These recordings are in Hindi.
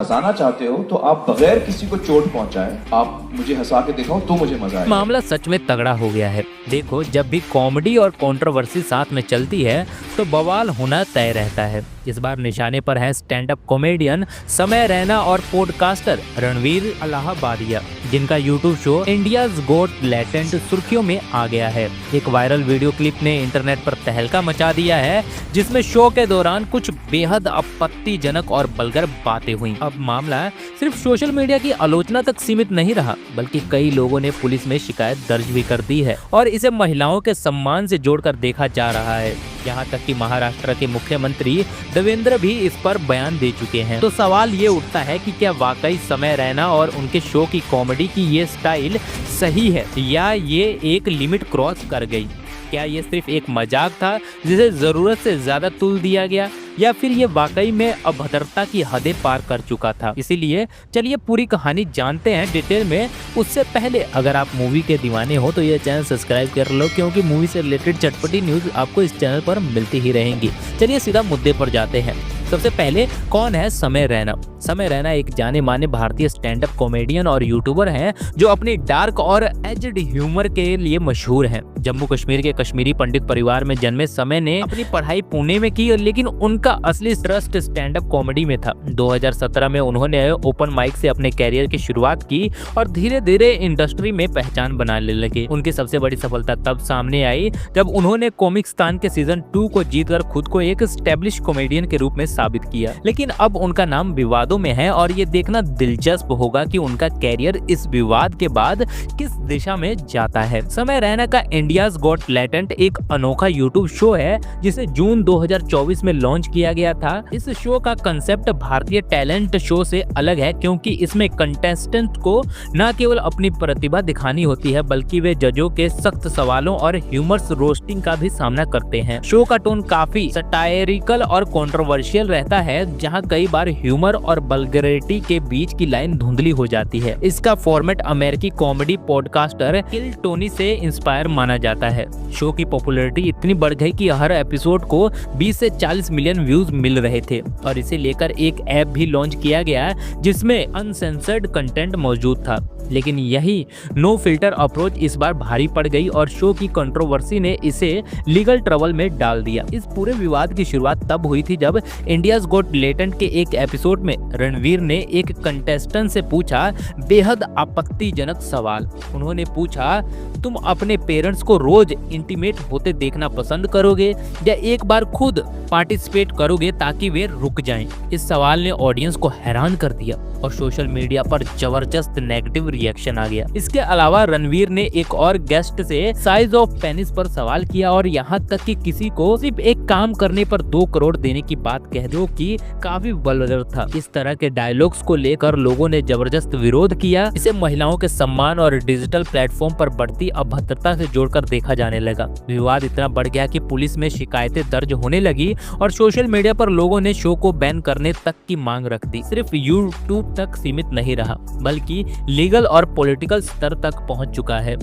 हंसाना चाहते हो तो आप बगैर किसी को चोट पहुंचाए आप मुझे हंसा के दिखाओ तो मुझे मजा आएगा। मामला सच में तगड़ा हो गया है। देखो, जब भी कॉमेडी और कंट्रोवर्सी साथ में चलती है तो बवाल होना तय रहता है। इस बार निशाने पर है स्टैंड अप कॉमेडियन समय रैना और पॉडकास्टर रणवीर अलाहाबादिया, जिनका YouTube show India's got talent सुर्खियों में आ गया है। एक वायरल वीडियो क्लिप ने इंटरनेट पर तहलका मचा दिया है, जिसमें शो के दौरान कुछ बेहद आपत्तिजनक और वल्गर बातें हुई। अब मामला सिर्फ सोशल मीडिया की आलोचना तक सीमित नहीं रहा, बल्कि कई लोगों ने पुलिस में शिकायत दर्ज भी कर दी है और इसे महिलाओं के सम्मान से जोड़कर देखा जा रहा है। यहाँ तक कि महाराष्ट्र के मुख्यमंत्री देवेंद्र भी इस पर बयान दे चुके हैं। तो सवाल ये उठता है कि क्या वाकई समय रैना और उनके शो की कॉमेडी की ये स्टाइल सही है या ये एक लिमिट क्रॉस कर गई? क्या ये सिर्फ एक मजाक था जिसे जरूरत से ज्यादा तुल दिया गया, या फिर ये वाकई में अभद्रता की हदें पार कर चुका था? इसीलिए चलिए पूरी कहानी जानते हैं डिटेल में। उससे पहले अगर आप मूवी के दीवाने हो तो ये चैनल सब्सक्राइब कर लो, क्योंकि मूवी से रिलेटेड चटपटी न्यूज आपको इस चैनल पर मिलती ही रहेंगी। चलिए सीधा मुद्दे पर जाते हैं। सबसे पहले, कौन है समय रैना? समय रैना एक जाने माने भारतीय स्टैंड अप कॉमेडियन और यूट्यूबर हैं जो अपनी डार्क और एज्ड ह्यूमर के लिए मशहूर हैं। जम्मू कश्मीर के कश्मीरी पंडित परिवार में जन्मे समय ने अपनी पढ़ाई पुणे में की, लेकिन उनका असली इंटरेस्ट स्टैंड अप कॉमेडी में था। 2017 में उन्होंने ओपन माइक से अपने कैरियर की शुरुआत की और धीरे धीरे इंडस्ट्री में पहचान बनाने लगे। उनकी सबसे बड़ी सफलता तब सामने आई जब उन्होंने कॉमिक्स्तान के सीजन 2 को जीतकर खुद को एक एस्टेब्लिश कॉमेडियन के रूप में साबित किया। लेकिन अब उनका नाम विवादों में है और ये देखना दिलचस्प होगा कि उनका कैरियर इस विवाद के बाद किस दिशा में जाता है। समय रैना का इंडियाज गॉट टैलेंट एक अनोखा यूट्यूब शो है जिसे जून 2024 में लॉन्च किया गया था। इस शो का कंसेप्ट भारतीय टैलेंट शो से अलग है, क्योंकि इसमें कंटेस्टेंट को न केवल अपनी प्रतिभा दिखानी होती है, बल्कि वे जजों के सख्त सवालों और ह्यूमर्स रोस्टिंग का भी सामना करते हैं। शो का टोन काफी सटायरिकल और कंट्रोवर्शियल रहता है, जहां कई बार ह्यूमर और वल्गैरिटी के बीच की लाइन धुंधली हो जाती है। इसका फॉर्मेट अमेरिकी कॉमेडी पॉडकास्टर किल टोनी से इंस्पायर माना जाता है। शो की पॉपुलैरिटी इतनी बढ़ गई कि हर एपिसोड को 20 से 40 मिलियन व्यूज मिल रहे थे और इसे लेकर एक ऐप भी लॉन्च किया गया जिसमें अनसेंसर्ड कंटेंट मौजूद था। लेकिन यही नो फिल्टर अप्रोच इस बार भारी पड़ गई और शो की कंट्रोवर्सी ने इसे लीगल ट्रबल में डाल दिया। इस पूरे विवाद की शुरुआत तब हुई थी जब इंडियाज गॉट टैलेंट के एक एपिसोड में रणवीर ने एक कंटेस्टेंट से पूछा बेहद आपत्तिजनक सवाल। उन्होंने पूछा, तुम अपने पेरेंट्स को रोज इंटीमेट होते देखना पसंद करोगे या एक बार खुद पार्टिसिपेट करोगे ताकि वे रुक जाएं? इस सवाल ने ऑडियंस को हैरान कर दिया और सोशल मीडिया पर जबरदस्त नेगेटिव रिएक्शन आ गया। इसके अलावा रणवीर ने एक और गेस्ट से साइज ऑफ पेनिस पर सवाल किया और यहाँ तक कि किसी को सिर्फ एक काम करने पर 2 करोड़ देने की बात कह दो कि काफी वल्गर था। इस तरह के डायलॉग्स को लेकर लोगों ने जबरदस्त विरोध किया। इसे महिलाओं के सम्मान और डिजिटल प्लेटफॉर्म पर बढ़ती अभद्रता से जोड़कर देखा जाने लगा। विवाद इतना बढ़ गया कि पुलिस में शिकायतें दर्ज होने लगी और सोशल मीडिया पर लोगों ने शो को बैन करने तक की मांग रख दी। सिर्फ यूट्यूब तक सीमित नहीं रहा, बल्कि लीगल और पॉलिटिकल स्तर तक पहुंच चुका है।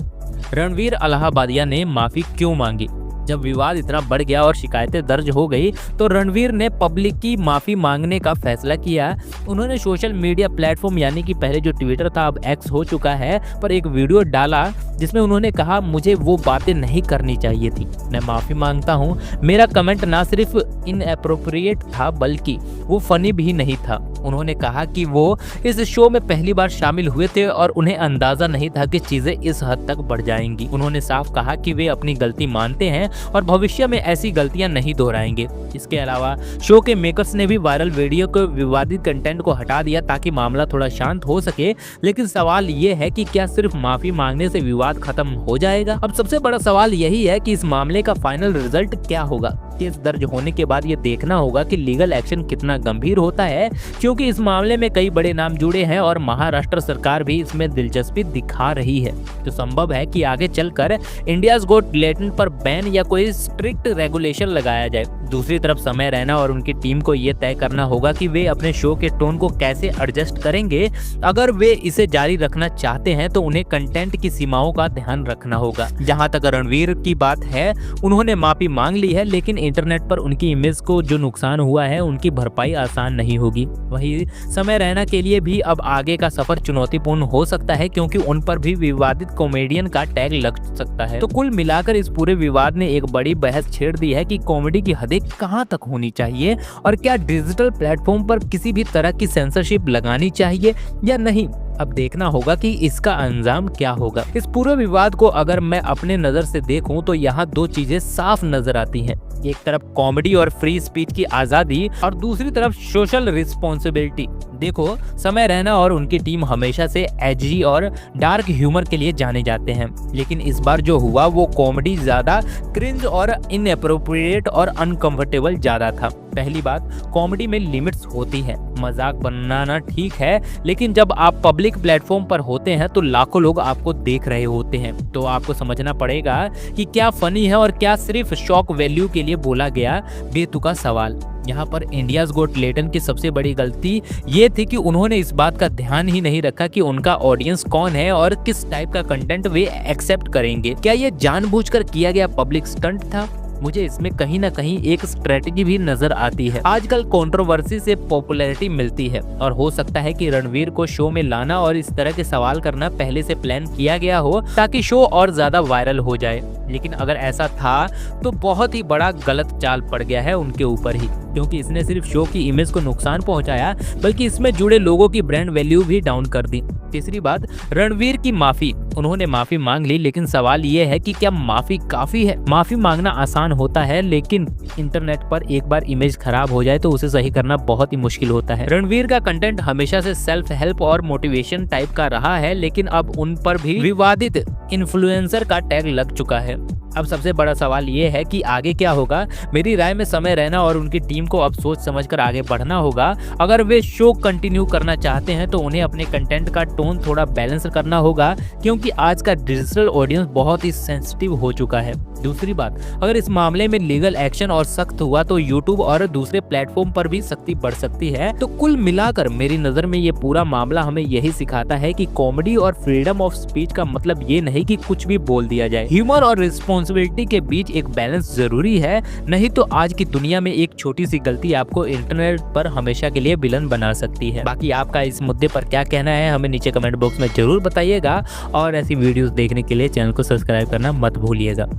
रणवीर अलाहाबादिया ने माफी क्यों मांगी? जब विवाद इतना बढ़ गया और शिकायतें दर्ज हो गई तो रणवीर ने पब्लिक की माफी मांगने का फैसला किया। उन्होंने सोशल मीडिया प्लेटफॉर्म यानी कि पहले जो ट्विटर था अब एक्स हो चुका है पर एक वीडियो डाला जिसमें उन्होंने कहा, मुझे वो बातें नहीं करनी चाहिए थी, मैं माफी मांगता हूँ। मेरा कमेंट ना सिर्फ इनएप्रोप्रिएट था बल्कि वो फनी भी नहीं था। उन्होंने कहा कि वो इस शो में पहली बार शामिल हुए थे और उन्हें अंदाजा नहीं था कि चीजें इस हद तक बढ़ जाएंगी। उन्होंने साफ कहा कि वे अपनी गलती मानते हैं और भविष्य में ऐसी गलतियां नहीं दोहराएंगे। इसके अलावा शो के मेकर्स ने भी वायरल वीडियो के विवादित कंटेंट को हटा दिया ताकि मामला थोड़ा शांत हो सके। लेकिन सवाल ये है कि क्या सिर्फ माफी मांगने से विवाद खत्म हो जाएगा? अब सबसे बड़ा सवाल यही है कि इस मामले का फाइनल रिजल्ट क्या होगा। केस दर्ज होने के बाद ये देखना होगा कि लीगल एक्शन कितना गंभीर होता है, क्योंकि इस मामले में कई बड़े नाम जुड़े हैं और महाराष्ट्र सरकार भी इसमें दिलचस्पी दिखा रही है। तो संभव है कि आगे चलकर इंडियाज गॉट टैलेंट पर बैन या कोई स्ट्रिक्ट रेगुलेशन लगाया जाए। दूसरी तरफ समय रैना और उनकी टीम को ये तय करना होगा कि वे अपने शो के टोन को कैसे एडजस्ट करेंगे। अगर वे इसे जारी रखना चाहते हैं तो उन्हें कंटेंट की सीमाओं का ध्यान रखना होगा। जहां तक रणवीर की बात है, उन्होंने माफी मांग ली है, लेकिन इंटरनेट पर उनकी इमेज को जो नुकसान हुआ है उनकी भरपाई आसान नहीं होगी। वहीं समय रैना के लिए भी अब आगे का सफर चुनौतीपूर्ण हो सकता है, क्योंकि उन पर भी विवादित कॉमेडियन का टैग लग सकता है। तो कुल मिलाकर इस पूरे विवाद ने एक बड़ी बहस छेड़ दी है कि कॉमेडी की हदें कहां तक होनी चाहिए और क्या डिजिटल प्लेटफॉर्म पर किसी भी तरह की सेंसरशिप लगानी चाहिए या नहीं। अब देखना होगा कि इसका अंजाम क्या होगा। इस पूरे विवाद को अगर मैं अपने नजर से देखूं तो यहाँ दो चीजें साफ नजर आती हैं। एक तरफ कॉमेडी और फ्री स्पीच की आजादी और दूसरी तरफ सोशल रिस्पॉन्सिबिलिटी। देखो, समय रैना और उनकी टीम हमेशा से एजी और डार्क ह्यूमर के लिए जाने जाते हैं, लेकिन इस बार जो हुआ वो कॉमेडी ज्यादा क्रिंज और इनएप्रोप्रिएट और अनकंफर्टेबल ज्यादा था। पहली बात, कॉमेडी में लिमिट्स होती है। मजाक बनाना ठीक है, लेकिन जब आप पब्लिक प्लेटफॉर्म पर होते हैं तो लाखों लोग आपको देख रहे होते हैं, तो आपको समझना पड़ेगा कि क्या फनी है और क्या सिर्फ शॉक वैल्यू के लिए बोला गया बेतुका सवाल। यहाँ पर इंडियाज गॉट टैलेंट की सबसे बड़ी गलती ये थी कि उन्होंने इस बात का ध्यान ही नहीं रखा कि उनका ऑडियंस कौन है और किस टाइप का कंटेंट वे एक्सेप्ट करेंगे। क्या ये जानबूझकर किया गया पब्लिक स्टंट था? मुझे इसमें कहीं ना कहीं एक स्ट्रेटजी भी नजर आती है। आजकल कंट्रोवर्सी से पॉपुलैरिटी मिलती है और हो सकता है कि रणवीर को शो में लाना और इस तरह के सवाल करना पहले से प्लान किया गया हो ताकि शो और ज्यादा वायरल हो जाए। लेकिन अगर ऐसा था तो बहुत ही बड़ा गलत चाल पड़ गया है उनके ऊपर ही, क्योंकि इसने सिर्फ शो की इमेज को नुकसान पहुंचाया बल्कि इसमें जुड़े लोगों की ब्रांड वैल्यू भी डाउन कर दी। तीसरी बात, रणवीर की माफी। उन्होंने माफी मांग ली, लेकिन सवाल ये है कि क्या माफी काफी है? माफी मांगना आसान होता है, लेकिन इंटरनेट पर एक बार इमेज खराब हो जाए तो उसे सही करना बहुत ही मुश्किल होता है। रणवीर का कंटेंट हमेशा से सेल्फ हेल्प और मोटिवेशन टाइप का रहा है, लेकिन अब उन पर भी विवादित इन्फ्लुएंसर का टैग लग चुका है। अब सबसे बड़ा सवाल ये है कि आगे क्या होगा। मेरी राय में समय रैना और उनकी टीम को अब सोच समझकर आगे बढ़ना होगा। अगर वे शो कंटिन्यू करना चाहते हैं तो उन्हें अपने कंटेंट का टोन थोड़ा बैलेंस करना होगा, क्योंकि आज का डिजिटल ऑडियंस बहुत ही सेंसिटिव हो चुका है। दूसरी बात, अगर इस मामले में लीगल एक्शन और सख्त हुआ तो यूट्यूब और दूसरे प्लेटफॉर्म पर भी सख्ती बढ़ सकती है। तो कुल मिलाकर मेरी नजर में ये पूरा मामला हमें यही सिखाता है कि कॉमेडी और फ्रीडम ऑफ स्पीच का मतलब ये नहीं कि कुछ भी बोल दिया जाए। ह्यूमर और रिस्पॉन्सिबिलिटी के बीच एक बैलेंस जरूरी है, नहीं तो आज की दुनिया में एक छोटी सी गलती आपको इंटरनेट पर हमेशा के लिए विलन बना सकती है। बाकी आपका इस मुद्दे पर क्या कहना है हमें नीचे कमेंट बॉक्स में जरूर बताइएगा, और ऐसी वीडियोस देखने के लिए चैनल को सब्सक्राइब करना मत भूलिएगा।